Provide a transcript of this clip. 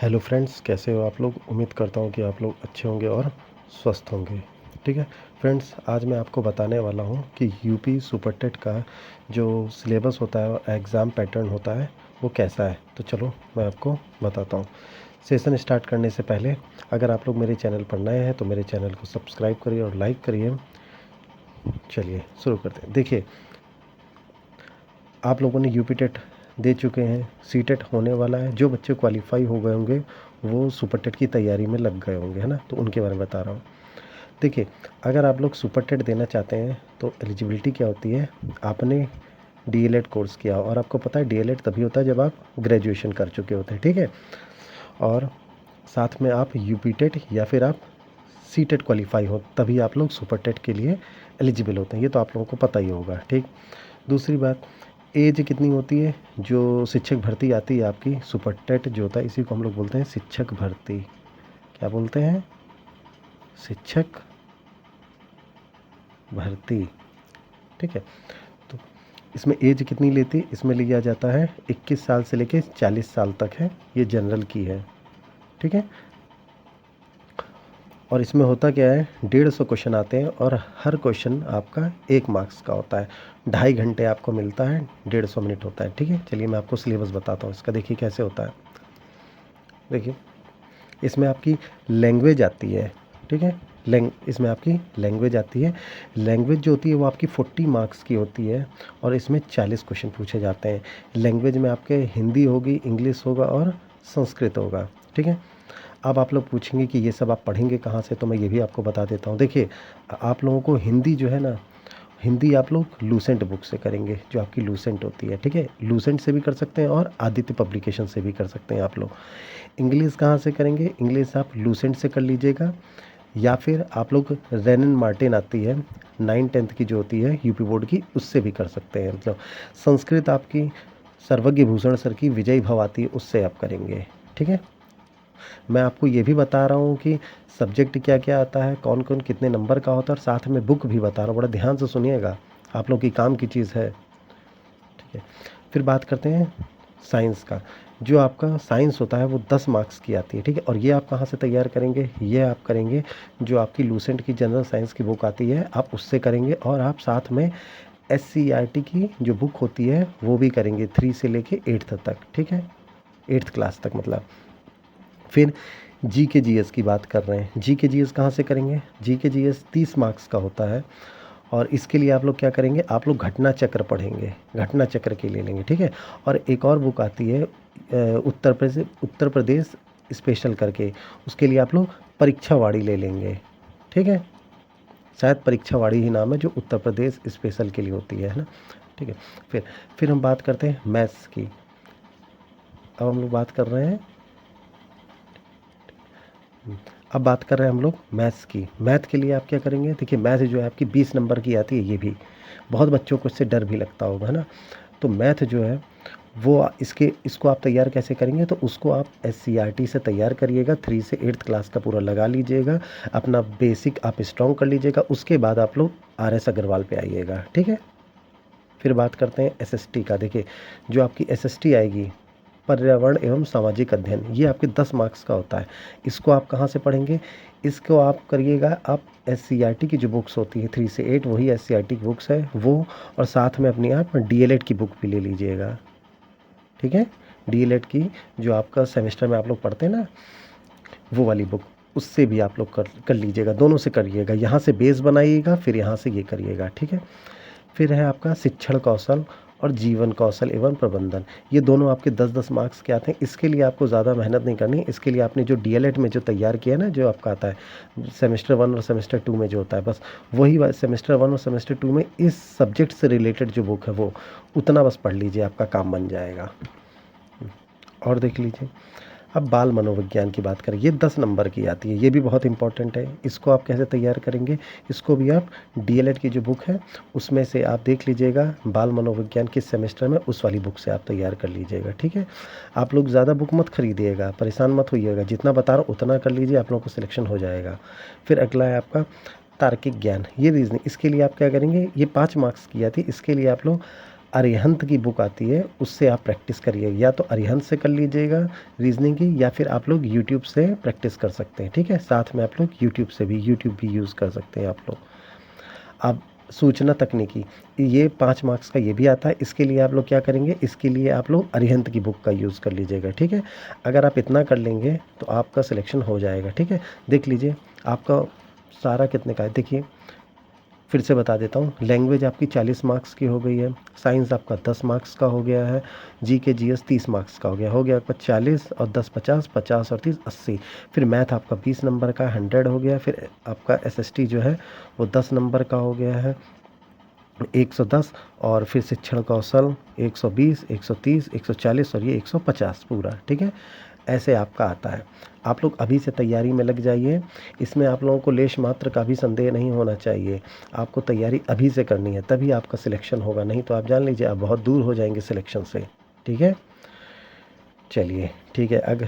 Hello friends, कैसे हो आप लोग। उम्मीद करता हूँ कि आप लोग अच्छे होंगे और स्वस्थ होंगे। ठीक है फ्रेंड्स, आज मैं आपको बताने वाला हूँ कि यूपी सुपर टेट का जो सिलेबस होता है और एग्ज़ाम पैटर्न होता है वो कैसा है। तो चलो मैं आपको बताता हूँ। सेशन स्टार्ट करने से पहले अगर आप लोग मेरे चैनल पर नए हैं तो मेरे चैनल को सब्सक्राइब करिए और लाइक करिए। चलिए शुरू करते हैं। देखिए, आप लोगों ने यूपी टेट दे चुके हैं, सी टेट होने वाला है। जो बच्चे क्वालिफाई हो गए होंगे वो सुपर टेट की तैयारी में लग गए होंगे, है ना। तो उनके बारे में बता रहा हूँ। देखिए, अगर आप लोग सुपर टेट देना चाहते हैं तो एलिजिबिलिटी क्या होती है। आपने डीएलएड कोर्स किया और आपको पता है डीएलएड तभी होता है जब आप ग्रेजुएशन कर चुके होते हैं, ठीक है। और साथ में आप यूपी टेट या फिर आप सी टेट क्वालिफाई हो, तभी आप लोग सुपर टेट के लिए एलिजिबल होते हैं। ये तो आप लोगों को पता ही होगा, ठीक। दूसरी बात, एज कितनी होती है। जो शिक्षक भर्ती आती है आपकी सुपर टेट जो होता है, इसी को हम लोग बोलते हैं शिक्षक भर्ती। क्या बोलते हैं? शिक्षक भर्ती, ठीक है। तो इसमें एज कितनी लेती है, इसमें लिया जाता है 21 साल से लेके 40 साल तक है। ये जनरल की है, ठीक है। और इसमें होता क्या है, 150 क्वेश्चन आते हैं और हर क्वेश्चन आपका 1 मार्क्स का होता है। 2.5 घंटे आपको मिलता है, 150 मिनट होता है, ठीक है। चलिए मैं आपको सिलेबस बताता हूँ इसका। देखिए कैसे होता है। देखिए, इसमें आपकी लैंग्वेज आती है, ठीक है। इसमें आपकी लैंग्वेज आती है। लैंग्वेज जो होती है वो आपकी 40 मार्क्स की होती है और इसमें 40 क्वेश्चन पूछे जाते हैं। लैंग्वेज में आपके हिंदी होगी, इंग्लिश होगा और संस्कृत होगा, ठीक है। अब आप लोग पूछेंगे कि ये सब आप पढ़ेंगे कहाँ से, तो मैं ये भी आपको बता देता हूँ। देखिए, आप लोगों को हिंदी जो है ना, हिंदी आप लोग लूसेंट बुक से करेंगे, जो आपकी लूसेंट होती है, ठीक है। लूसेंट से भी कर सकते हैं और आदित्य पब्लिकेशन से भी कर सकते हैं आप लोग। इंग्लिश कहाँ से करेंगे, इंग्लिश आप लूसेंट से कर लीजिएगा या फिर आप लोग रेनन मार्टिन आती है 9-10 की जो होती है यूपी बोर्ड की, उससे भी कर सकते हैं। मतलब संस्कृत आपकी सर्वज्ञ भूषण सर की विजय भव आती है, उससे आप करेंगे, ठीक है। मैं आपको ये भी बता रहा हूँ कि सब्जेक्ट क्या क्या आता है, कौन कौन कितने नंबर का होता है, और साथ में बुक भी बता रहा हूँ। बड़ा ध्यान से सुनिएगा, आप लोग की काम की चीज़ है, ठीक है। फिर बात करते हैं साइंस का। जो आपका साइंस होता है वो 10 मार्क्स की आती है, ठीक है। और ये आप कहाँ से तैयार करेंगे, ये आप करेंगे जो आपकी लूसेंट की जनरल साइंस की बुक आती है, आप उससे करेंगे। और आप साथ में SCERT की जो बुक होती है वो भी करेंगे, 3 से लेके 8th तक, ठीक है। 8th क्लास तक मतलब। फिर GK GS की बात कर रहे हैं। GK GS कहाँ से करेंगे, GK GS 30 मार्क्स का होता है। और इसके लिए आप लोग क्या करेंगे, आप लोग घटना चक्र पढ़ेंगे, घटना चक्र के लिए लेंगे, ठीक है। और एक और बुक आती है उत्तर प्रदेश स्पेशल करके, उसके लिए आप लोग परीक्षावाड़ी ले लेंगे, ठीक है। शायद परीक्षावाड़ी ही नाम है, जो उत्तर प्रदेश स्पेशल के लिए होती है ना, ठीक है। फिर हम बात करते हैं मैथ्स की। अब हम लोग बात कर रहे हैं, अब बात कर रहे हैं हम लोग मैथ्स की। मैथ के लिए आप क्या करेंगे, देखिए मैथ जो है आपकी 20 नंबर की आती है। ये भी बहुत बच्चों को इससे डर भी लगता होगा, है ना। तो मैथ जो है वो इसको आप तैयार कैसे करेंगे, तो उसको आप SCERT से तैयार करिएगा। 3 से 8th क्लास का पूरा लगा लीजिएगा, अपना बेसिक आप स्ट्रॉन्ग कर लीजिएगा। उसके बाद आप लोग RS अग्रवाल पे आइएगा, ठीक है। फिर बात करते हैं SST का। देखिए, जो आपकी SST आएगी, पर्यावरण एवं सामाजिक अध्ययन, ये आपके 10 मार्क्स का होता है। इसको आप कहाँ से पढ़ेंगे, इसको आप करिएगा आप SCERT की जो बुक्स होती है 3 से 8, वही SCERT की बुक्स है वो। और साथ में अपनी आप DLED की बुक भी ले लीजिएगा, ठीक है। DLED की जो आपका सेमेस्टर में आप लोग पढ़ते हैं ना, वो वाली बुक, उससे भी आप लोग कर लीजिएगा। दोनों से करिएगा, यहाँ से बेस बनाइएगा, फिर यहाँ से ये करिएगा, ठीक है। फिर है आपका शिक्षण कौशल और जीवन कौशल एवं प्रबंधन। ये दोनों आपके 10-10 मार्क्स के आते हैं। इसके लिए आपको ज़्यादा मेहनत नहीं करनी है। इसके लिए आपने जो DLED में जो तैयार किया ना, जो आपका आता है सेमेस्टर 1 और सेमेस्टर 2 में जो होता है, बस वही सेमेस्टर 1 और सेमेस्टर 2 में इस सब्जेक्ट से रिलेटेड जो बुक है वो उतना बस पढ़ लीजिए, आपका काम बन जाएगा। और देख लीजिए, अब बाल मनोविज्ञान की बात करें, ये 10 नंबर की आती है। ये भी बहुत इंपॉर्टेंट है। इसको आप कैसे तैयार करेंगे, इसको भी आप DLED की जो बुक है उसमें से आप देख लीजिएगा, बाल मनोविज्ञान किस सेमेस्टर में, उस वाली बुक से आप तैयार कर लीजिएगा, ठीक है। आप लोग ज़्यादा बुक मत खरीदिएगा, परेशान मत होइएगा, जितना बता रहा हूँ उतना कर लीजिए, आप लोगों को सिलेक्शन हो जाएगा। फिर अगला है आपका तार्किक ज्ञान, ये रीजनिंग। इसके लिए आप क्या करेंगे, ये 5 मार्क्स की आती है। इसके लिए आप लोग अरिहंत की बुक आती है, उससे आप प्रैक्टिस करिए। या तो अरिहंत से कर लीजिएगा रीजनिंग की, या फिर आप लोग यूट्यूब से प्रैक्टिस कर सकते हैं, ठीक है। साथ में आप लोग यूट्यूब भी यूज़ कर सकते हैं आप लोग। अब सूचना तकनीकी, ये 5 मार्क्स का ये भी आता है। इसके लिए आप लोग क्या करेंगे, इसके लिए आप लोग अरिहंत की बुक का यूज़ कर लीजिएगा, ठीक है। अगर आप इतना कर लेंगे तो आपका सिलेक्शन हो जाएगा, ठीक है। देख लीजिए आपका सारा कितने का है, देखिए फिर से बता देता हूँ। लैंग्वेज आपकी 40 मार्क्स की हो गई है, साइंस आपका 10 मार्क्स का हो गया है, जीके जीएस 30 मार्क्स का हो गया आपका 40 और 10 50, 50 और 30 80। फिर मैथ आपका 20 नंबर का 100 हो गया। फिर आपका एसएसटी जो है वो 10 नंबर का हो गया है 110। और फिर शिक्षण कौशल 120, 130, 140 और ये 150 पूरा, ठीक है। ऐसे आपका आता है। आप लोग अभी से तैयारी में लग जाइए। इसमें आप लोगों को लेश मात्र का भी संदेह नहीं होना चाहिए। आपको तैयारी अभी से करनी है, तभी आपका सिलेक्शन होगा, नहीं तो आप जान लीजिए आप बहुत दूर हो जाएंगे सिलेक्शन से, ठीक है। चलिए ठीक है। अगर